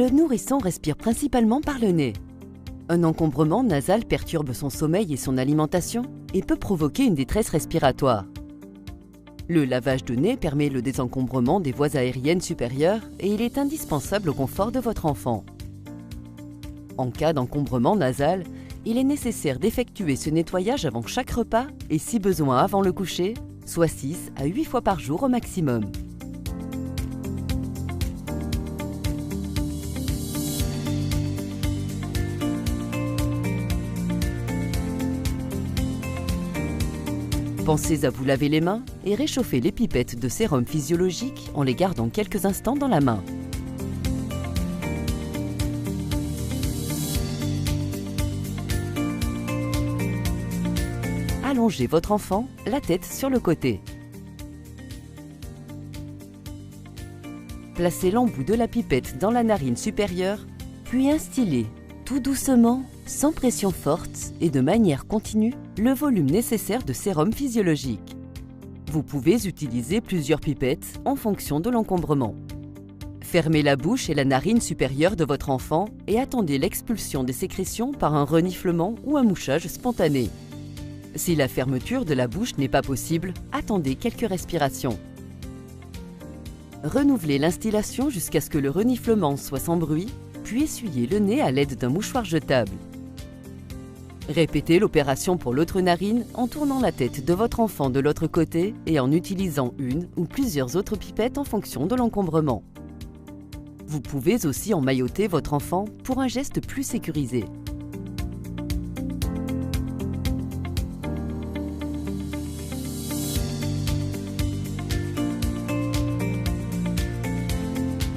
Le nourrisson respire principalement par le nez. Un encombrement nasal perturbe son sommeil et son alimentation et peut provoquer une détresse respiratoire. Le lavage de nez permet le désencombrement des voies aériennes supérieures et il est indispensable au confort de votre enfant. En cas d'encombrement nasal, il est nécessaire d'effectuer ce nettoyage avant chaque repas et si besoin avant le coucher, soit 6 à 8 fois par jour au maximum. Pensez à vous laver les mains et réchauffer les pipettes de sérum physiologique en les gardant quelques instants dans la main. Allongez votre enfant, la tête sur le côté. Placez l'embout de la pipette dans la narine supérieure, puis instillez tout doucement, sans pression forte et de manière continue, le volume nécessaire de sérum physiologique. Vous pouvez utiliser plusieurs pipettes en fonction de l'encombrement. Fermez la bouche et la narine supérieure de votre enfant et attendez l'expulsion des sécrétions par un reniflement ou un mouchage spontané. Si la fermeture de la bouche n'est pas possible, attendez quelques respirations. Renouvelez l'instillation jusqu'à ce que le reniflement soit sans bruit, puis essuyez le nez à l'aide d'un mouchoir jetable. Répétez l'opération pour l'autre narine en tournant la tête de votre enfant de l'autre côté et en utilisant une ou plusieurs autres pipettes en fonction de l'encombrement. Vous pouvez aussi emmailloter votre enfant pour un geste plus sécurisé.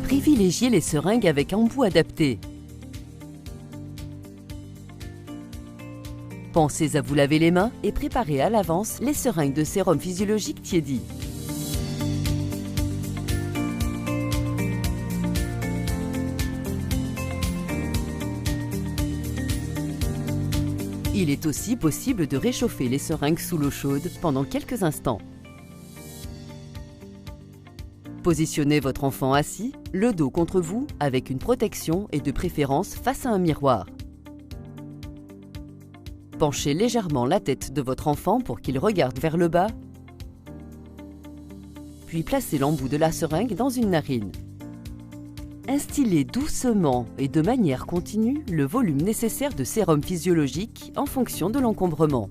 Privilégiez les seringues avec embout adapté. Pensez à vous laver les mains et préparez à l'avance les seringues de sérum physiologique tiédi. Il est aussi possible de réchauffer les seringues sous l'eau chaude pendant quelques instants. Positionnez votre enfant assis, le dos contre vous, avec une protection et de préférence face à un miroir. Penchez légèrement la tête de votre enfant pour qu'il regarde vers le bas, puis placez l'embout de la seringue dans une narine. Instillez doucement et de manière continue le volume nécessaire de sérum physiologique en fonction de l'encombrement.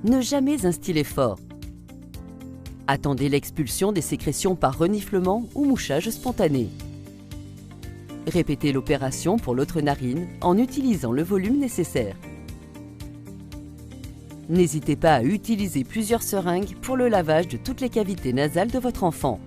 Ne jamais instiller fort. Attendez l'expulsion des sécrétions par reniflement ou mouchage spontané. Répétez l'opération pour l'autre narine en utilisant le volume nécessaire. N'hésitez pas à utiliser plusieurs seringues pour le lavage de toutes les cavités nasales de votre enfant.